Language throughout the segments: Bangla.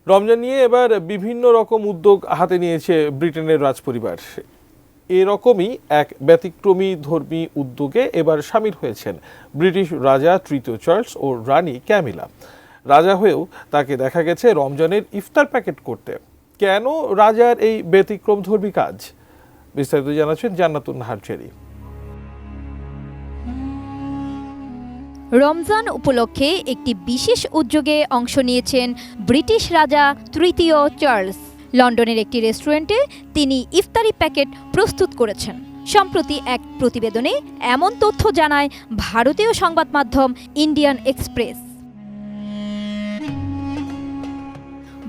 রমজান নিয়ে এবার বিভিন্ন রকম উদ্যোগ হাতে নিয়েছে ব্রিটেনের রাজপরিবার। এরকমই এক ব্যতিক্রমী ধর্মী উদ্যোগে এবার সামিল হয়েছেন ব্রিটিশ রাজা তৃতীয় চার্লস ও রানী ক্যামিলা। রাজা হয়েও তাকে দেখা গেছে রমজানের ইফতার প্যাকেট করতে। কেন রাজার এই ব্যতিক্রম ধর্মী কাজ, বিস্তারিত জানাচ্ছেন জান্নাতুন নাহার জেরি। রমজান উপলক্ষে একটি বিশেষ উদ্যোগে অংশ নিয়েছেন ব্রিটিশ রাজা তৃতীয় চার্লস। লন্ডনের একটি রেস্টুরেন্টে তিনি ইফতারি প্যাকেট প্রস্তুত করেছেন। সম্প্রতি এক প্রতিবেদনে এমন তথ্য জানায় ভারতীয় সংবাদ মাধ্যম ইন্ডিয়ান এক্সপ্রেস।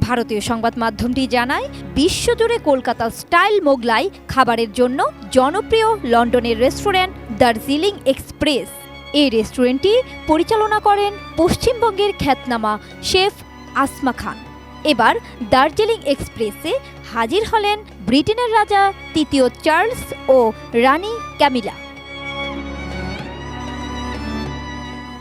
ভারতীয় সংবাদ মাধ্যমটি জানায়, বিশ্বজুড়ে কলকাতা স্টাইল মোগলাই খাবারের জন্য জনপ্রিয় লন্ডনের রেস্টুরেন্ট দার্জিলিং এক্সপ্রেস। এই রেস্টুরেন্টটি পরিচালনা করেন পশ্চিমবঙ্গের খ্যাতনামা শেফ আসমা খান। এবার দার্জিলিং এক্সপ্রেসে হাজির হলেন ব্রিটেনের রাজা তৃতীয় চার্লস ও রানী ক্যামিলা।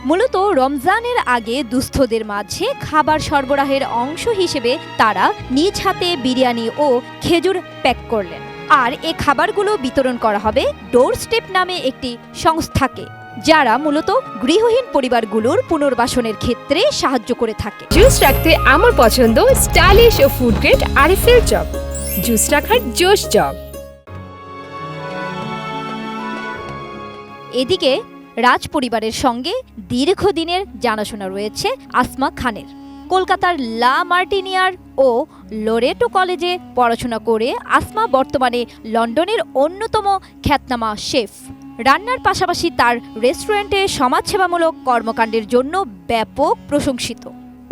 মূলত রমজানের আগে দুস্থদের মাঝে খাবার সরবরাহের অংশ হিসেবে তারা নিজ হাতে বিরিয়ানি ও খেজুর প্যাক করলেন। আর এই খাবারগুলো বিতরণ করা হবে ডোর স্টেপ নামে একটি সংস্থাকে, যারা মূলত গৃহহীন পরিবারগুলোর পুনর্বাসনের ক্ষেত্রে সাহায্য করে থাকে। জুস রাখতে আমার পছন্দ স্টাইলিশ ও ফুড গ্রেড আরএফএল চপ। জুস রাখার জোশ চপ। এদিকে রাজ পরিবারের সঙ্গে দীর্ঘদিনের জানাশোনা রয়েছে আসমা খানের। কলকাতার লা মার্টিনিয়ার ও লোরেটো কলেজে পড়াশোনা করে আসমা বর্তমানে লন্ডনের অন্যতম খ্যাতনামা শেফ। রান্নার পাশাপাশি তার রেস্টুরেন্টে সমাজসেবামূলক কর্মকাণ্ডের জন্য ব্যাপক প্রশংসিত।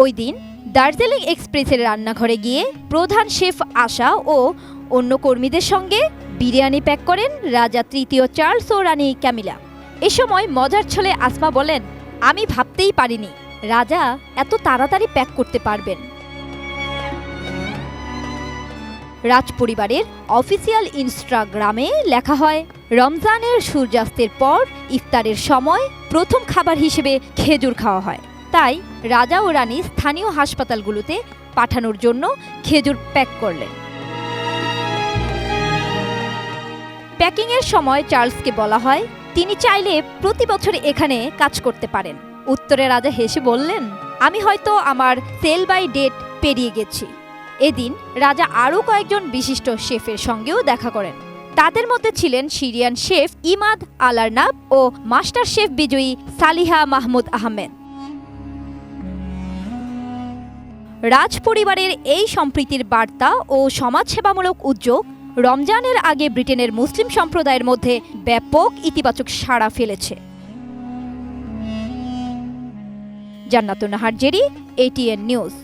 ওই দিন দার্জিলিং এক্সপ্রেসের রান্নাঘরে গিয়ে প্রধান শেফ আশা ও অন্য কর্মীদের সঙ্গে বিরিয়ানি প্যাক করেন রাজা তৃতীয় চার্লস ও রানী ক্যামিলা। এ সময় মজার ছলে আসমা বলেন, আমি ভাবতেই পারিনি রাজা এত তাড়াতাড়ি প্যাক করতে পারবেন। রাজ পরিবারের অফিসিয়াল ইনস্টাগ্রামে লেখা হয়, রমজানের সূর্যাস্তের পর ইফতারের সময় প্রথম খাবার হিসেবে খেজুর খাওয়া হয়। তাই রাজা ও রানী স্থানীয় হাসপাতালগুলোতে পাঠানোর জন্য খেজুর প্যাক করলেন। প্যাকিংয়ের সময় চার্লসকে বলা হয় তিনি চাইলে প্রতি বছর এখানে কাজ করতে পারেন। উত্তরে রাজা হেসে বললেন, আমি হয়তো আমার সেল বাই ডেট পেরিয়ে গেছি। এদিন রাজা আরও কয়েকজন বিশিষ্ট শেফের সঙ্গেও দেখা করেন। তাদের মধ্যে ছিলেন সিরিয়ান শেফ ইমাদ আলারনাব ও মাস্টার শেফ বিজয়ী সালিহা মাহমুদ আহমেদ। রাজ পরিবারের এই সম্প্রীতির বার্তা ও সমাজসেবামূলক উদ্যোগ রমজানের আগে ব্রিটেনের মুসলিম সম্প্রদায়ের মধ্যে ব্যাপক ইতিবাচক সাড়া ফেলেছে। জান্নাতুন নাহার জেরি, ATN নিউজ।